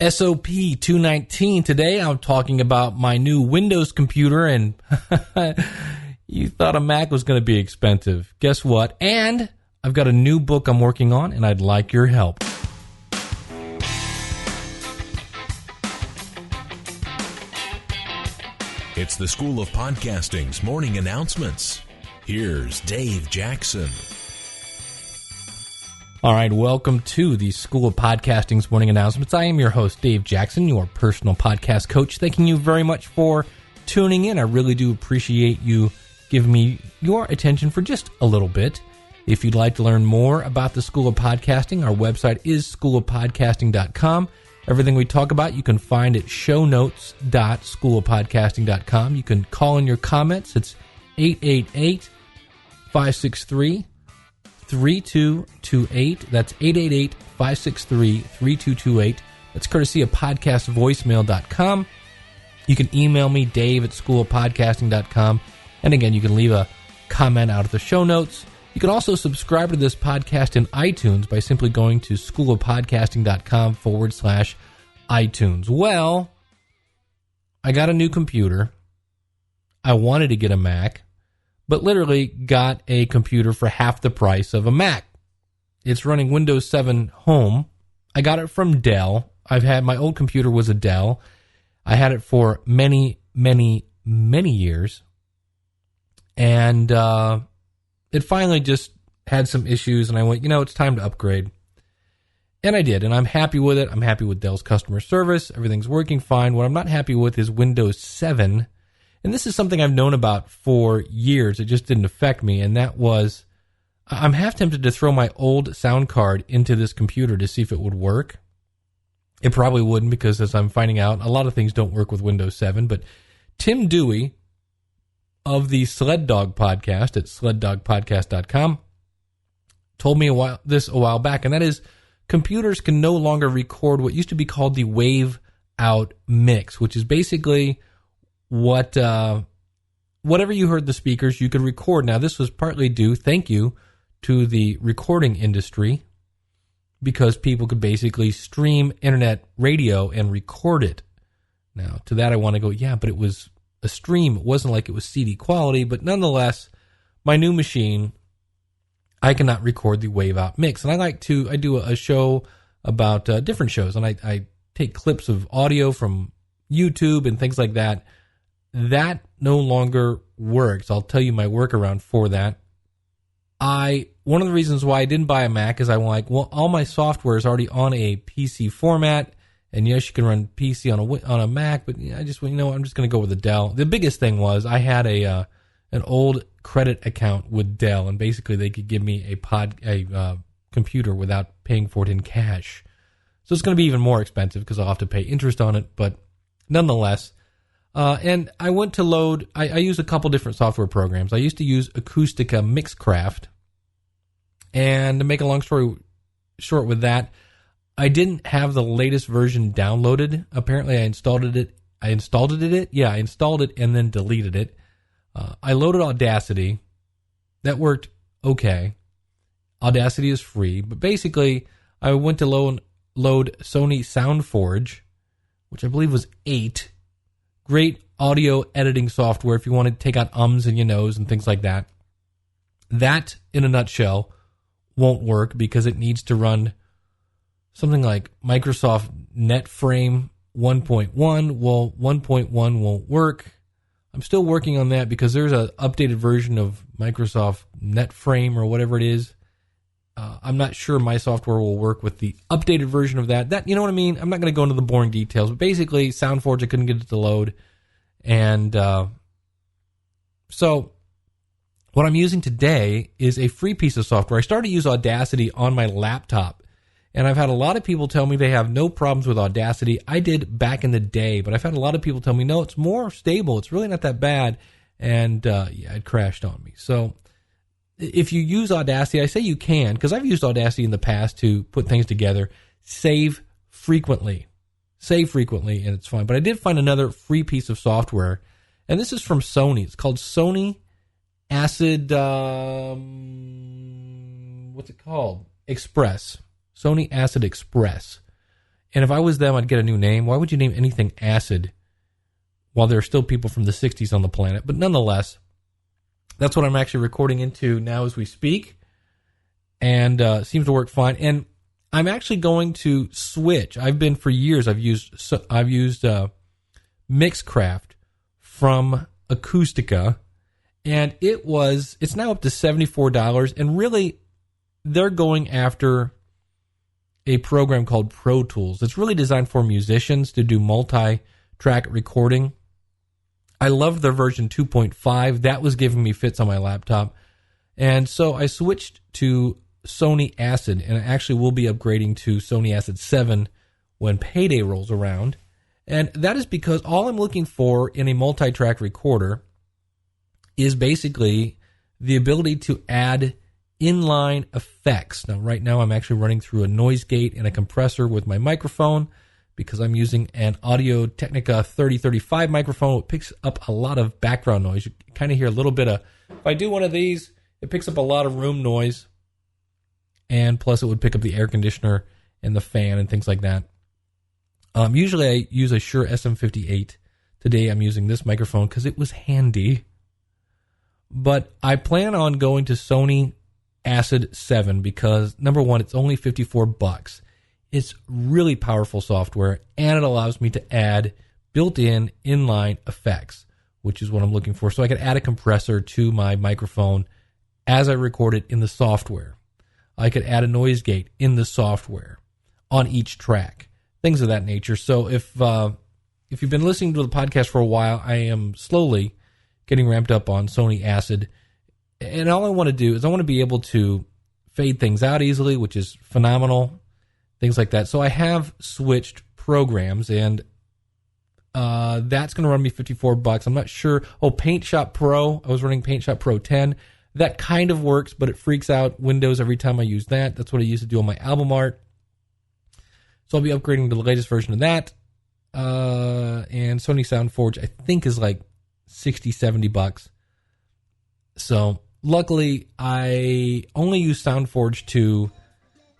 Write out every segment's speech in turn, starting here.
SOP 219. Today I'm talking about my new Windows computer, and you thought a Mac was going to be expensive. Guess what? And I've got a new book I'm working on, and I'd like your help. It's the School of Podcasting's morning announcements. Here's Dave Jackson. All right, welcome to the School of Podcasting's morning announcements. I am your host, Dave Jackson, your personal podcast coach. Thanking you very much for tuning in. I really do appreciate you giving me your attention for just a little bit. If you'd like to learn more about the School of Podcasting, our website is schoolofpodcasting.com. Everything we talk about, you can find at shownotes.schoolofpodcasting.com. You can call in your comments. It's 888-563-3228. That's 888-563-3228. That's courtesy of podcastvoicemail.com. You can email me, Dave at schoolofpodcasting.com. And again, you can leave a comment out of the show notes. You can also subscribe to this podcast in iTunes by simply going to schoolofpodcasting.com/iTunes. Well, I got a new computer. I wanted to get a Mac, but literally got a computer for half the price of a Mac. It's running Windows 7 Home. I got it from Dell. My old computer was a Dell. I had it for many, many, many years. And it finally just had some issues, and I went, it's time to upgrade. And I did, and I'm happy with it. I'm happy with Dell's customer service. Everything's working fine. What I'm not happy with is Windows 7. And this is something I've known about for years. It just didn't affect me, and that was, I'm half tempted to throw my old sound card into this computer to see if it would work. It probably wouldn't, because as I'm finding out, a lot of things don't work with Windows 7. But Tim Dewey of the Sled Dog podcast at sleddogpodcast.com told me a while back, and that is computers can no longer record what used to be called the wave out mix, which is basically whatever you heard the speakers, you could record. Now, this was partly due, thank you, to the recording industry, because people could basically stream internet radio and record it. Now, to that I want to go, yeah, but it was a stream. It wasn't like it was CD quality, but nonetheless, my new machine, I cannot record the wave out mix. And I do a show about different shows, and I take clips of audio from YouTube and things like that. That no longer works. I'll tell you my workaround for that. One of the reasons why I didn't buy a Mac is I'm like, well, all my software is already on a PC format. And yes, you can run PC on a Mac, but I just went, I'm just going to go with the Dell. The biggest thing was I had an old credit account with Dell, and basically they could give me a computer without paying for it in cash. So it's going to be even more expensive because I'll have to pay interest on it, but nonetheless. And I went to load. I use a couple different software programs. I used to use Acoustica Mixcraft, and to make a long story short with that, I didn't have the latest version downloaded. Apparently, I installed it. Yeah, I installed it and then deleted it. I loaded Audacity. That worked okay. Audacity is free, but basically, I went to load Sony Sound Forge, which I believe was 8. Great audio editing software if you want to take out ums and nos and things like that. That, in a nutshell, won't work because it needs to run something like Microsoft NetFrame 1.1. Well, 1.1 won't work. I'm still working on that because there's an updated version of Microsoft NetFrame or whatever it is. I'm not sure my software will work with the updated version of that. You know what I mean? I'm not going to go into the boring details, but basically, SoundForge, I couldn't get it to load. And so what I'm using today is a free piece of software. I started to use Audacity on my laptop, and I've had a lot of people tell me they have no problems with Audacity. I did back in the day, but I've had a lot of people tell me, no, it's more stable. It's really not that bad. And it crashed on me. So if you use Audacity, I say you can, because I've used Audacity in the past to put things together. Save frequently, and it's fine. But I did find another free piece of software, and this is from Sony. It's called Sony Acid, what's it called? Express. Sony Acid Express. And if I was them, I'd get a new name. Why would you name anything Acid while there are still people from the 60s on the planet? But nonetheless, that's what I'm actually recording into now as we speak. And seems to work fine. And I'm actually going to switch. For years, I've used Mixcraft from Acoustica. And it's now up to $74. And really, they're going after a program called Pro Tools. It's really designed for musicians to do multi-track recording. I loved their version 2.5. That was giving me fits on my laptop. And so I switched to Sony Acid, and I actually will be upgrading to Sony Acid 7 when payday rolls around. And that is because all I'm looking for in a multi-track recorder is basically the ability to add inline effects. Now, right now, I'm actually running through a noise gate and a compressor with my microphone because I'm using an Audio-Technica 3035 microphone. It picks up a lot of background noise. You kind of hear a little bit of, if I do one of these, it picks up a lot of room noise, and plus it would pick up the air conditioner and the fan and things like that. Usually I use a Shure SM58. Today I'm using this microphone because it was handy. But I plan on going to Sony Acid 7 because, number one, it's only $54. It's really powerful software, and it allows me to add built-in inline effects, which is what I'm looking for. So I could add a compressor to my microphone as I record it in the software. I could add a noise gate in the software on each track, things of that nature. So if you've been listening to the podcast for a while, I am slowly getting ramped up on Sony Acid. And all I want to do is I want to be able to fade things out easily, which is phenomenal, things like that. So I have switched programs, and that's going to run me $54. I'm not sure. Oh, Paint Shop Pro. I was running Paint Shop Pro 10. That kind of works, but it freaks out Windows every time I use that. That's what I used to do on my album art. So I'll be upgrading to the latest version of that. And Sony Sound Forge, I think, is like $60, $70. So luckily, I only use Sound Forge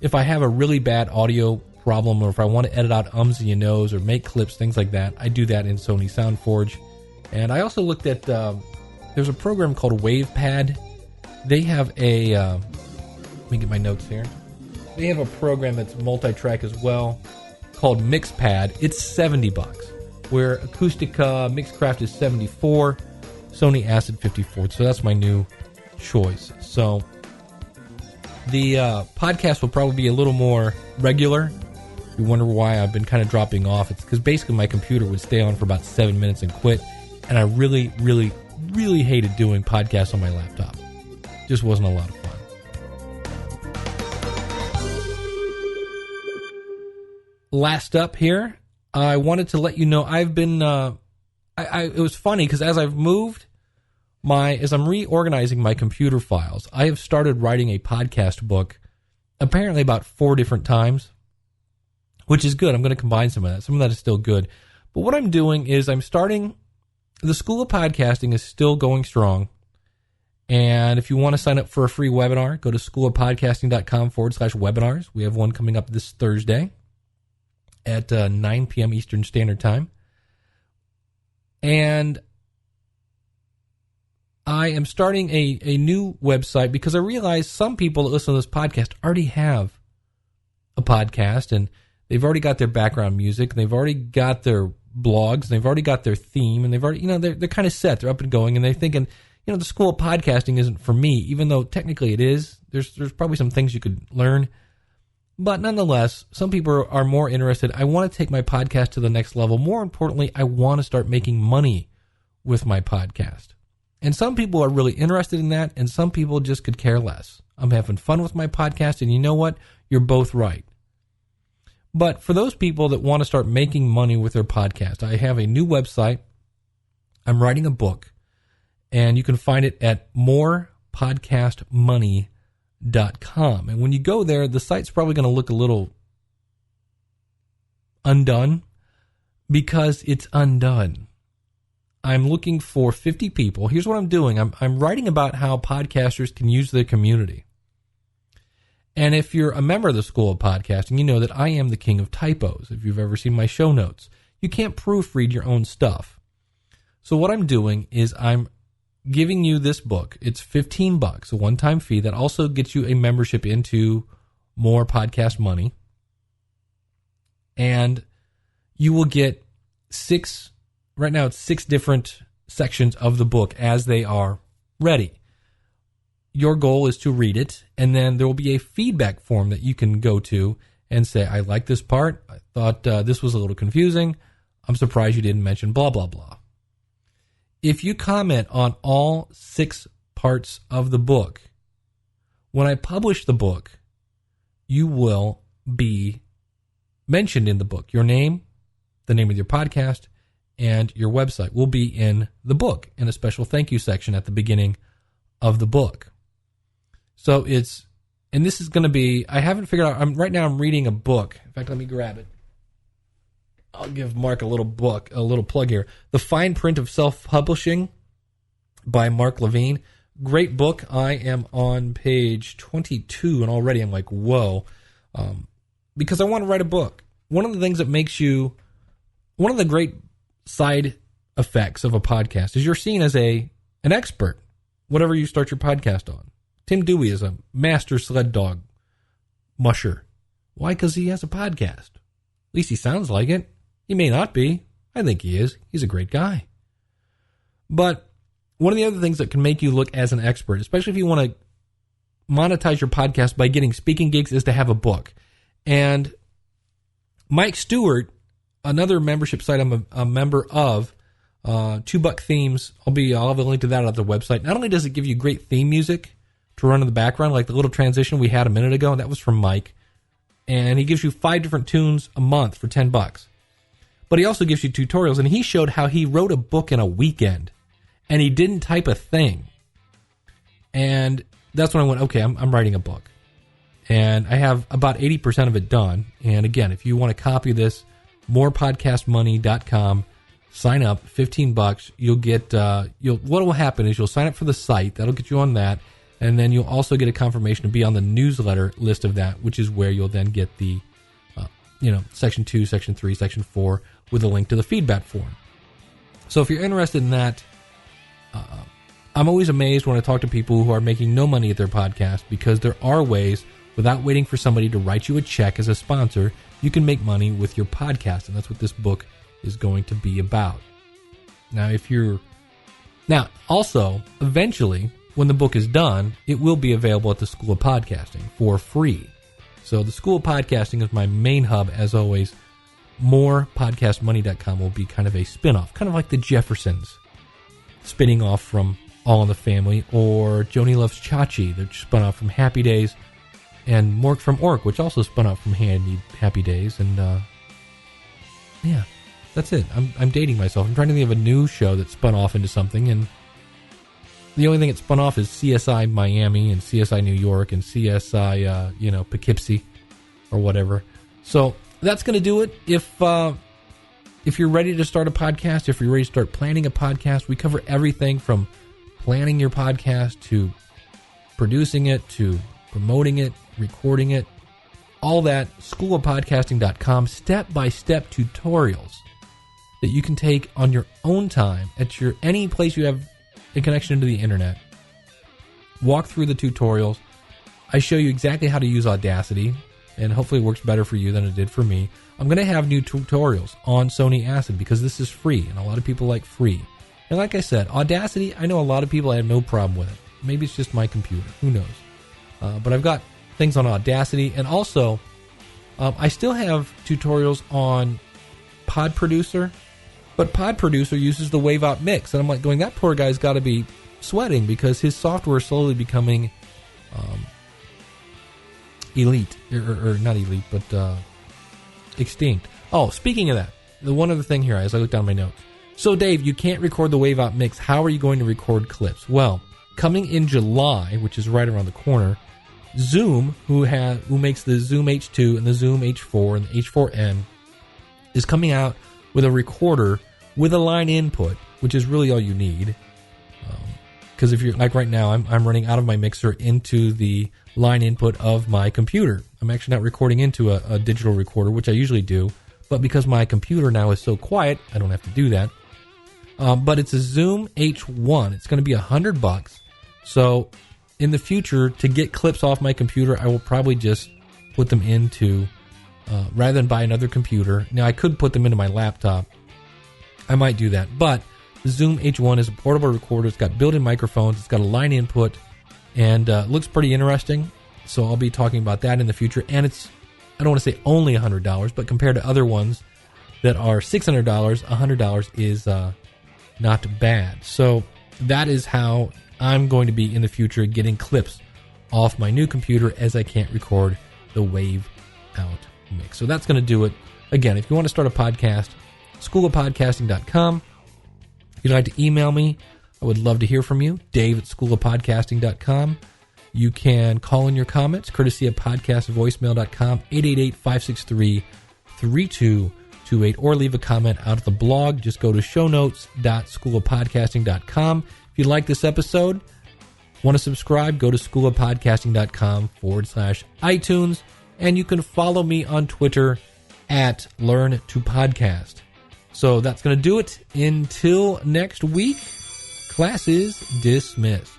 if I have a really bad audio problem, or if I want to edit out ums and nos or make clips, things like that. I do that in Sony Sound Forge. And I also looked at, there's a program called WavePad. They have let me get my notes here. They have a program that's multi-track as well called MixPad. It's $70, where Acoustica Mixcraft is $74, Sony Acid $54. So that's my new choice. So the podcast will probably be a little more regular. You wonder why I've been kind of dropping off. It's because basically my computer would stay on for about 7 minutes and quit. And I really, really, really hated doing podcasts on my laptop. Just wasn't a lot of fun. Last up here, I wanted to let you know I've been, it was funny because as I'm reorganizing my computer files, I have started writing a podcast book apparently about 4 different times, which is good. I'm going to combine some of that. Some of that is still good. But what I'm doing is the School of Podcasting is still going strong. And if you want to sign up for a free webinar, go to schoolofpodcasting.com/webinars. We have one coming up this Thursday at 9 p.m. Eastern Standard Time. And I am starting a new website because I realize some people that listen to this podcast already have a podcast, and they've already got their background music, and they've already got their blogs, and they've already got their theme, and they've already, they're kind of set, they're up and going, and they're thinking, the School of Podcasting isn't for me, even though technically it is. There's probably some things you could learn. But nonetheless, some people are more interested. I want to take my podcast to the next level. More importantly, I want to start making money with my podcast. And some people are really interested in that, and some people just could care less. I'm having fun with my podcast, and you know what? You're both right. But for those people that want to start making money with their podcast, I have a new website. I'm writing a book. And you can find it at morepodcastmoney.com. And when you go there, the site's probably going to look a little undone because it's undone. I'm looking for 50 people. Here's what I'm doing. I'm writing about how podcasters can use their community. And if you're a member of the School of Podcasting, you know that I am the king of typos. If you've ever seen my show notes, you can't proofread your own stuff. So what I'm doing is I'm giving you this book. It's $15, a one-time fee that also gets you a membership into More Podcast Money. And you will get right now it's 6 different sections of the book as they are ready. Your goal is to read it, and then there will be a feedback form that you can go to and say, I like this part. I thought this was a little confusing. I'm surprised you didn't mention blah, blah, blah. If you comment on all 6 parts of the book, when I publish the book, you will be mentioned in the book. Your name, the name of your podcast, and your website will be in the book in a special thank you section at the beginning of the book. So and this is going to be, I haven't figured out, right now I'm reading a book. In fact, let me grab it. I'll give Mark a little plug here. The Fine Print of Self-Publishing by Mark Levine. Great book. I am on page 22, and already I'm like, whoa. Because I want to write a book. One of the things that one of the great side effects of a podcast is you're seen as an expert, whatever you start your podcast on. Tim Dewey is a master sled dog musher. Why? Because he has a podcast. At least he sounds like it. He may not be. I think he is. He's a great guy. But one of the other things that can make you look as an expert, especially if you want to monetize your podcast by getting speaking gigs, is to have a book. And Mike Stewart, another membership site I'm a member of, $2 Themes, I'll have a link to that on the website. Not only does it give you great theme music to run in the background, like the little transition we had a minute ago, that was from Mike, and he gives you 5 different tunes a month for $10. But he also gives you tutorials, and he showed how he wrote a book in a weekend, and he didn't type a thing. And that's when I went, okay, I'm writing a book. And I have about 80% of it done. And again, if you want a copy of this, morepodcastmoney.com, sign up, $15. You'll get, what will happen is you'll sign up for the site. That'll get you on that. And then you'll also get a confirmation to be on the newsletter list of that, which is where you'll then get the, section 2, section 3, section 4 with a link to the feedback form. So if you're interested in that, I'm always amazed when I talk to people who are making no money at their podcast, because there are ways, without waiting for somebody to write you a check as a sponsor, you can make money with your podcast. And that's what this book is going to be about. Now, also, eventually, when the book is done, it will be available at the School of Podcasting for free. So the School of Podcasting is my main hub, as always. MorePodcastMoney.com will be kind of a spin-off, kind of like the Jeffersons spinning off from All in the Family, or Joni Loves Chachi, that spun off from Happy Days, and Mork from Ork, which also spun off from Happy Days. And yeah, that's it. I'm dating myself. I'm trying to think of a new show that spun off into something, and the only thing it spun off is CSI Miami and CSI New York and CSI, Poughkeepsie or whatever. So that's going to do it. If you're ready to start a podcast, if you're ready to start planning a podcast, we cover everything from planning your podcast to producing it to promoting it, recording it, all that. Schoolofpodcasting.com, step-by-step tutorials that you can take on your own time at any place you have a connection to the internet. Walk through the tutorials. I show you exactly how to use Audacity, and hopefully it works better for you than it did for me. I'm going to have new tutorials on Sony Acid because this is free, and a lot of people like free. And like I said, Audacity, I know a lot of people have no problem with it. Maybe it's just my computer. Who knows? But I've got things on Audacity, and also I still have tutorials on Pod Producer, but Pod Producer uses the Wave Out Mix, and I'm like going, that poor guy's got to be sweating because his software is slowly becoming elite, or not elite, but extinct. Oh, speaking of that, the one other thing here as I look down my notes. So Dave, you can't record the Wave Out Mix. How are you going to record clips? Well, coming in July, which is right around the corner, Zoom, who makes the Zoom H2 and the Zoom H4 and the H4n, is coming out with a recorder with a line input, which is really all you need. Because if you're like right now, I'm running out of my mixer into the line input of my computer. I'm actually not recording into a digital recorder, which I usually do. But because my computer now is so quiet, I don't have to do that. But it's a Zoom H1. It's going to be $100. So in the future, to get clips off my computer, I will probably just put them into, rather than buy another computer. Now, I could put them into my laptop. I might do that. But the Zoom H1 is a portable recorder. It's got built-in microphones. It's got a line input. And looks pretty interesting. So I'll be talking about that in the future. And it's, I don't want to say only $100, but compared to other ones that are $600, $100 is not bad. So that is how I'm going to be in the future getting clips off my new computer, as I can't record the wave out mix. So that's going to do it. Again, if you want to start a podcast, schoolofpodcasting.com. If you'd like to email me, I would love to hear from you. Dave@schoolofpodcasting.com. You can call in your comments, courtesy of podcastvoicemail.com, 888-563-3228, or leave a comment out of the blog. Just go to shownotes.schoolofpodcasting.com. If you like this episode, want to subscribe, go to schoolofpodcasting.com/iTunes, and you can follow me on Twitter @LearnToPodcast. So that's going to do it. Until next week, class is dismissed.